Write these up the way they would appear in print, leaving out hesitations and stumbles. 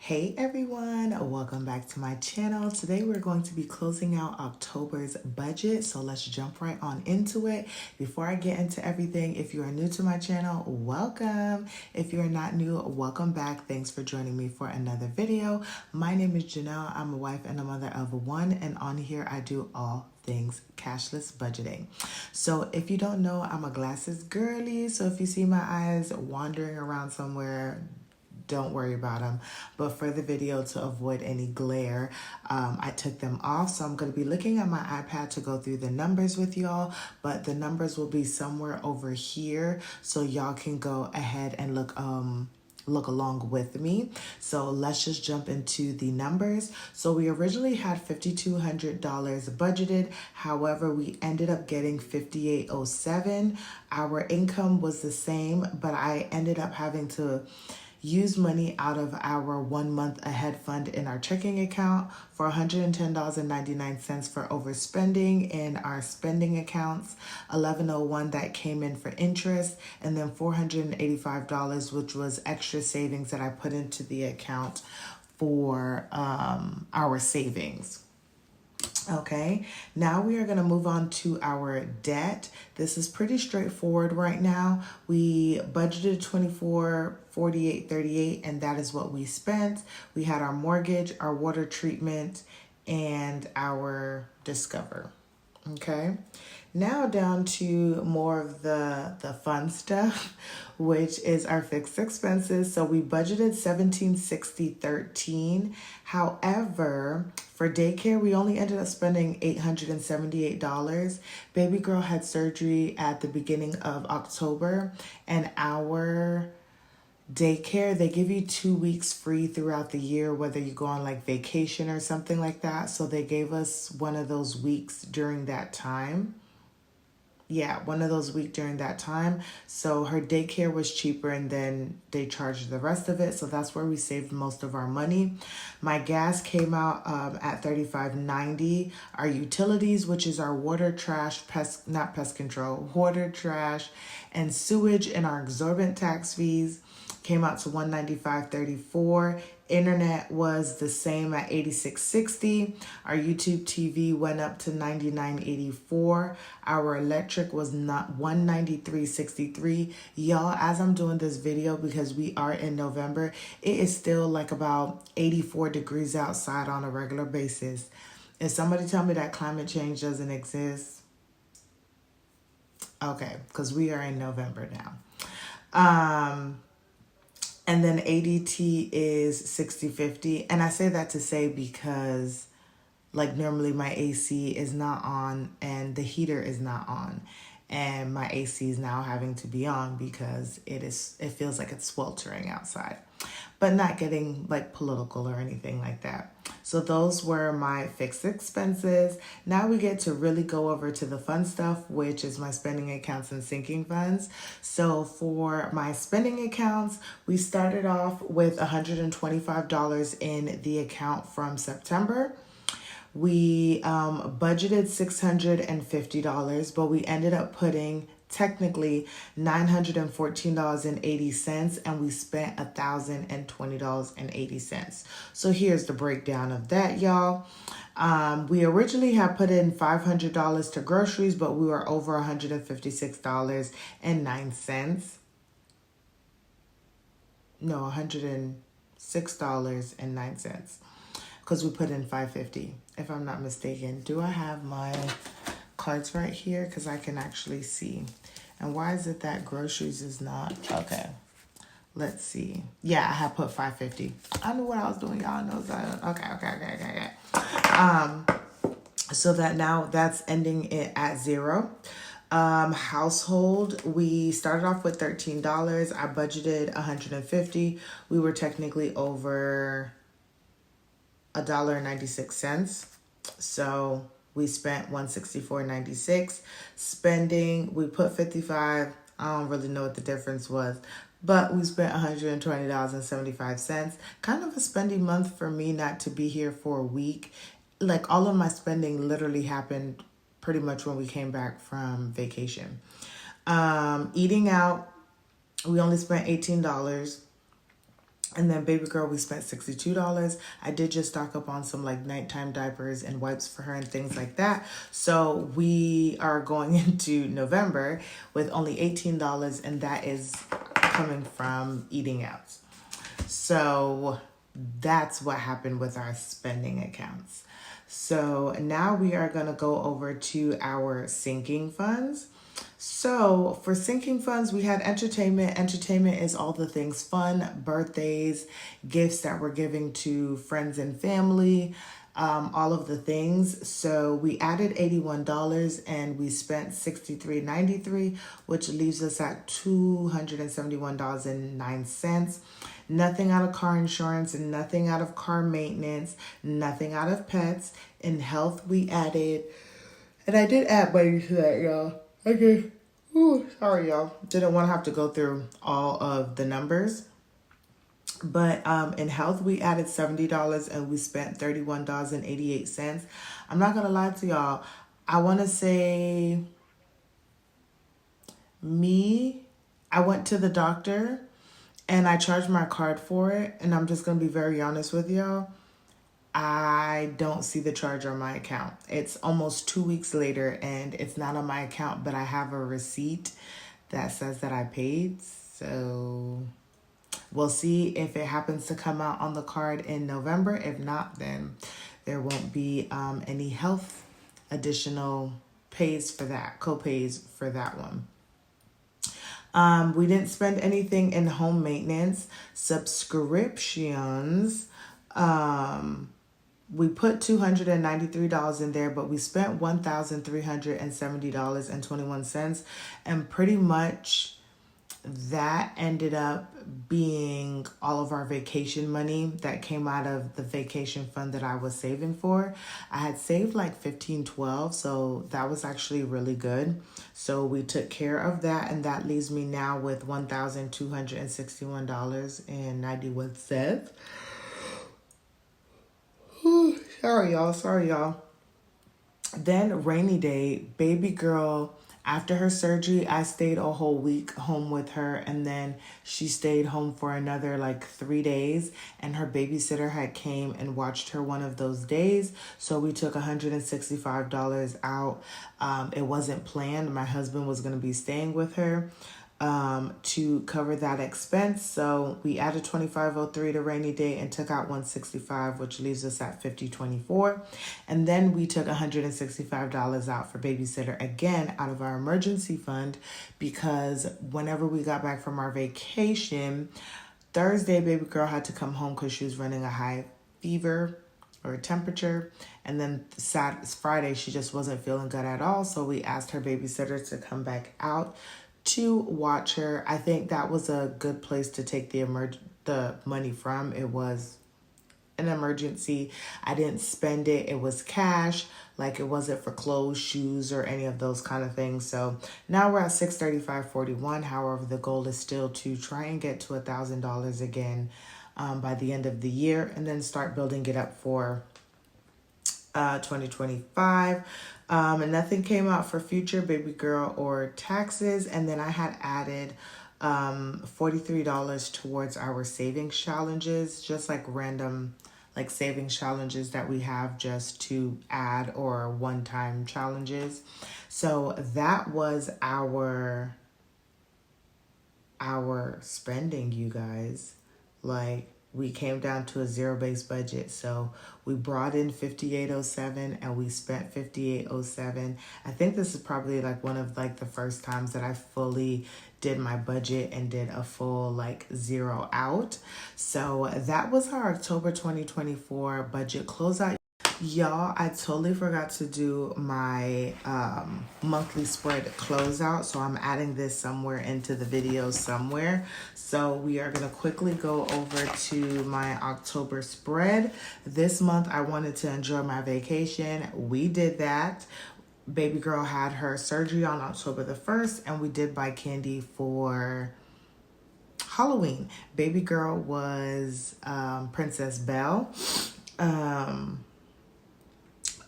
Hey everyone, welcome back to my channel. Today we're going to be closing out October's budget, so let's jump right on into it. Before I get into everything, if you are new to my channel, welcome. If you're not new, welcome back. Thanks for joining me for another video. My name is Janelle. I'm a wife and a mother of one, and on here I do all things cashless budgeting. So if you don't know, I'm a glasses girly, so if you see my eyes wandering around somewhere, don't worry about them. But for the video, to avoid any glare, I took them off. So I'm going to be looking at my iPad to go through the numbers with y'all, but the numbers will be somewhere over here, so y'all can go ahead and look along with me. So let's just jump into the numbers. So we originally had $5,200 budgeted. However, we ended up getting $5,807. Our income was the same, but I ended up having to use money out of our 1 month ahead fund in our checking account for $110.99 for overspending in our spending accounts, $11.01 that came in for interest, and then $485, which was extra savings that I put into the account for our savings. Okay, now we are going to move on to our debt. This is pretty straightforward right now. We budgeted $24.48.38, and that is what we spent. We had our mortgage, our water treatment, and our Discover. Okay, now down to more of the fun stuff, which is our fixed expenses. So we budgeted $1,760.13. However, for daycare, we only ended up spending $878. Baby girl had surgery at the beginning of October, and our daycare, they give you 2 weeks free throughout the year, whether you go on like vacation or something like that. So they gave us one of those weeks during that time. One of those weeks during that time. So her daycare was cheaper, and then they charged the rest of it. So that's where we saved most of our money. My gas came out at $35.90. Our utilities, which is our water, trash, water, trash, and sewage, and our exorbitant tax fees, came out to $195.34. Internet was the same at $86.60. Our YouTube TV went up to $99.84. Our electric was not $193.63. Y'all, as I'm doing this video, because we are in November, it is still like about 84 degrees outside on a regular basis. If somebody tell me that climate change doesn't exist, okay, because we are in November now. And then ADT is $60.50. And I say that to say because like normally my AC is not on and the heater is not on. And my AC is now having to be on because it feels like it's sweltering outside. But not getting like political or anything like that. So those were my fixed expenses. Now we get to really go over to the fun stuff, which is my spending accounts and sinking funds. So for my spending accounts, we started off with $125 in the account from September. We budgeted $650, but we ended up putting technically $914.80, and we spent $1,020.80. So here's the breakdown of that, y'all. We originally had put in $500 to groceries, but we were over $156.09. No, $106.09. Because we put in $550, if I'm not mistaken. Do I have my cards right here? Because I can actually see. And why is it that groceries is not? Okay, let's see. Yeah, I have put $550. I knew what I was doing. Y'all know that. Okay. So that now that's ending it at $0. Household, we started off with $13. I budgeted $150. We were technically over $1.96. So we spent $164.96. Spending, we put $55. I don't really know what the difference was, but we spent $120.75. Kind of a spending month for me not to be here for a week. Like all of my spending literally happened pretty much when we came back from vacation. Eating out, we only spent $18. And then baby girl, we spent $62. I did just stock up on some like nighttime diapers and wipes for her and things like that. So we are going into November with only $18, and that is coming from eating out. So that's what happened with our spending accounts. So now we are going to go over to our sinking funds. So for sinking funds, we had entertainment. Entertainment is all the things fun, birthdays, gifts that we're giving to friends and family, all of the things. So we added $81 and we spent $63.93, which leaves us at $271.09. Nothing out of car insurance and nothing out of car maintenance, nothing out of pets. In health, we added, and I did add money to that, y'all. Okay. Ooh, sorry, y'all. Didn't want to have to go through all of the numbers. But in health, we added $70 and we spent $31.88. I'm not going to lie to y'all. I want to say I went to the doctor and I charged my card for it. And I'm just going to be very honest with y'all. I don't see the charge on my account. It's almost 2 weeks later and it's not on my account, but I have a receipt that says that I paid. So we'll see if it happens to come out on the card in November. If not, then there won't be any health additional co-pays for that one. We didn't spend anything in home maintenance. Subscriptions, we put $293 in there, but we spent $1,370.21. And pretty much that ended up being all of our vacation money that came out of the vacation fund that I was saving for. I had saved like $15.12, so that was actually really good. So we took care of that, and that leaves me now with $1,261.91. Sorry, y'all. Then rainy day, baby girl, after her surgery, I stayed a whole week home with her, and then she stayed home for another like 3 days, and her babysitter had came and watched her one of those days. So we took $165 out. It wasn't planned. My husband was going to be staying with her to cover that expense. So we added $25.03 to rainy day and took out $165, which leaves us at $50.24. And then we took $165 out for babysitter again out of our emergency fund, because whenever we got back from our vacation, Thursday baby girl had to come home because she was running a high fever or temperature, and then Friday she just wasn't feeling good at all. So we asked her babysitter to come back out to watch her. I think that was a good place to take the money from. It was an emergency. I didn't spend it. It was cash. Like, it wasn't for clothes, shoes, or any of those kind of things. So now we're at $635.41. However, the goal is still to try and get to $1,000 again by the end of the year, and then start building it up for 2025. And nothing came out for future baby girl or taxes. And then I had added $43 towards our savings challenges, just like random like savings challenges that we have just to add, or one-time challenges. So that was our spending, you guys. Like, we came down to a zero-based budget. So we brought in $58.07 and we spent $58.07. I think this is probably like one of like the first times that I fully did my budget and did a full like zero out. So that was our October 2024 budget closeout. Y'all, I totally forgot to do my monthly spread closeout, so I'm adding this somewhere into the video somewhere. So we are going to quickly go over to my October spread. This month, I wanted to enjoy my vacation. We did that. Baby girl had her surgery on October the 1st, and we did buy candy for Halloween. Baby girl was Princess Belle.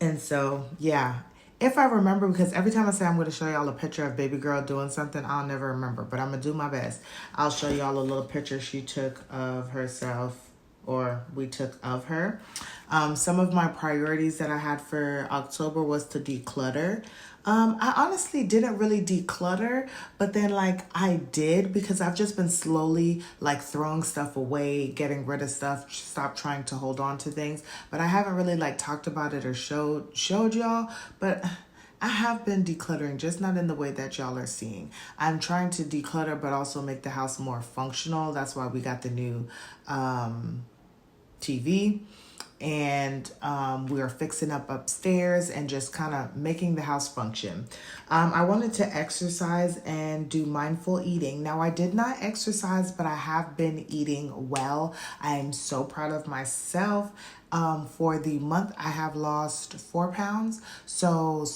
And so, yeah, If I remember, because every time I say I'm going to show y'all a picture of baby girl doing something, I'll never remember. But I'm going to do my best. I'll show y'all a little picture she took of herself, or we took of her. Some of my priorities that I had for October was to declutter. I honestly didn't really declutter, but then like I did, because I've just been slowly like throwing stuff away, getting rid of stuff, stop trying to hold on to things. But I haven't really like talked about it or showed y'all, but I have been decluttering, just not in the way that y'all are seeing. I'm trying to declutter, but also make the house more functional. That's why we got the new TV, and we are fixing up upstairs and just kind of making the house function. I wanted to exercise and do mindful eating. Now, I did not exercise, but I have been eating well. I am so proud of myself. For the month, I have lost 4 pounds. So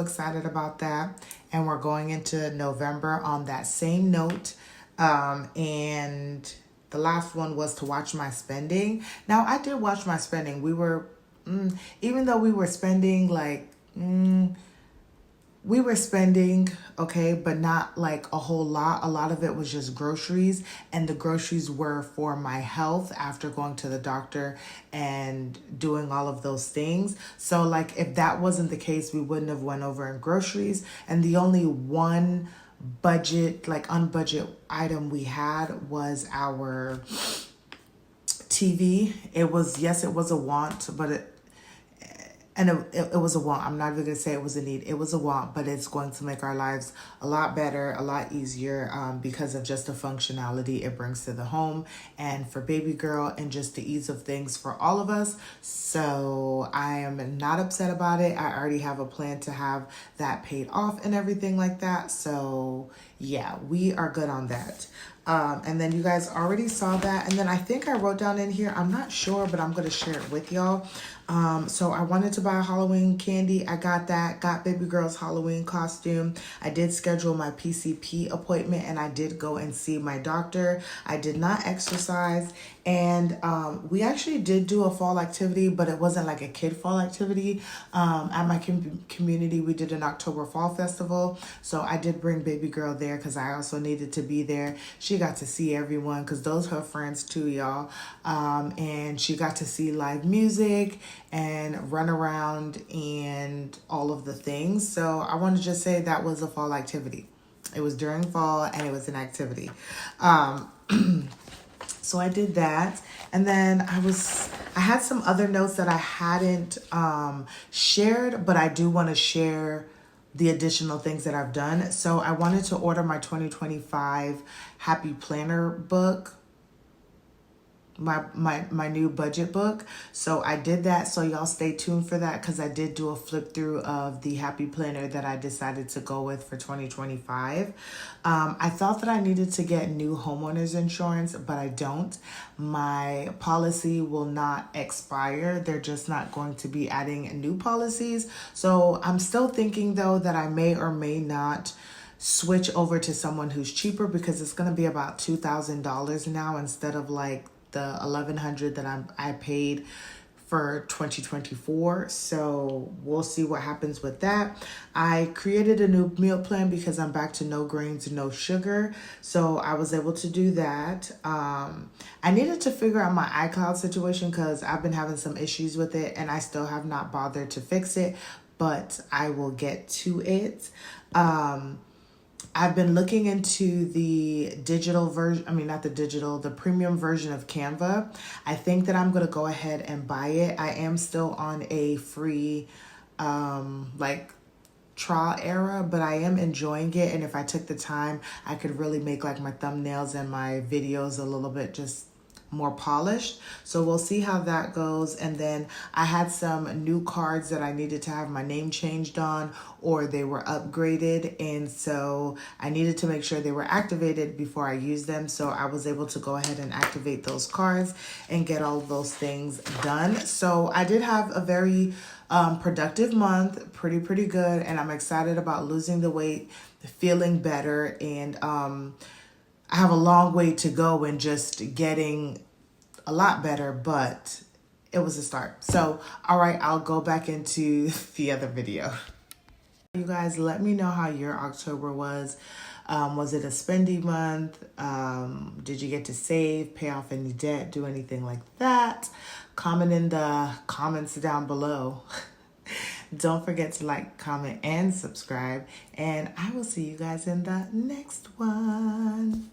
excited about that. And we're going into November on that same note. And the last one was to watch my spending. Now, I did watch my spending. We were, even though we were spending like, we were spending, okay, but not like a whole lot. A lot of it was just groceries, and the groceries were for my health after going to the doctor and doing all of those things. So like if that wasn't the case, we wouldn't have went over in groceries. And the only one budget, like unbudget item we had was our TV. It was, yes, it was a want, but it was a want. I'm not even gonna say it was a need. It was a want, but it's going to make our lives a lot better, a lot easier, because of just the functionality it brings to the home and for baby girl, and just the ease of things for all of us. So I am not upset about it. I already have a plan to have that paid off and everything like that. So yeah, we are good on that. And then you guys already saw that. And then I think I wrote down in here, I'm not sure, but I'm going to share it with y'all. So I wanted to buy Halloween candy. I got that, got baby girl's Halloween costume. I did schedule my PCP appointment, and I did go and see my doctor. I did not exercise. And we actually did do a fall activity, but it wasn't like a kid fall activity. At my community, we did an October Fall Festival. So I did bring baby girl there because I also needed to be there. She got to see everyone because those are her friends too, y'all. And she got to see live music and run around and all of the things. So I want to just say that was a fall activity. It was during fall and it was an activity. So I did that. And then I had some other notes that I hadn't shared, but I do want to share the additional things that I've done. So I wanted to order my 2025 Happy Planner book, my new budget book. So I did that. So y'all stay tuned for that, because I did do a flip through of the Happy Planner that I decided to go with for 2025. I thought that I needed to get new homeowners insurance, but I don't. My policy will not expire. They're just not going to be adding new policies. So I'm still thinking though that I may or may not switch over to someone who's cheaper, because it's going to be about $2,000 now instead of like the $1,100 that I paid for 2024. So we'll see what happens with that. I created a new meal plan because I'm back to no grains, no sugar. So I was able to do that. I needed to figure out my iCloud situation because I've been having some issues with it and I still have not bothered to fix it, but I will get to it. I've been looking into the digital version, the premium version of Canva. I think that I'm going to go ahead and buy it. I am still on a free, trial era, but I am enjoying it. And if I took the time, I could really make like my thumbnails and my videos a little bit just more polished. So we'll see how that goes. And then I had some new cards that I needed to have my name changed on, or they were upgraded, and so I needed to make sure they were activated before I used them. So I was able to go ahead and activate those cards and get all of those things done. So I did have a very productive month, pretty good, and I'm excited about losing the weight, feeling better, and I have a long way to go in just getting a lot better, but it was a start. So, all right, I'll go back into the other video. You guys, let me know how your October was. Was it a spendy month? Did you get to save, pay off any debt, do anything like that? Comment in the comments down below. Don't forget to like, comment, and subscribe. And I will see you guys in the next one.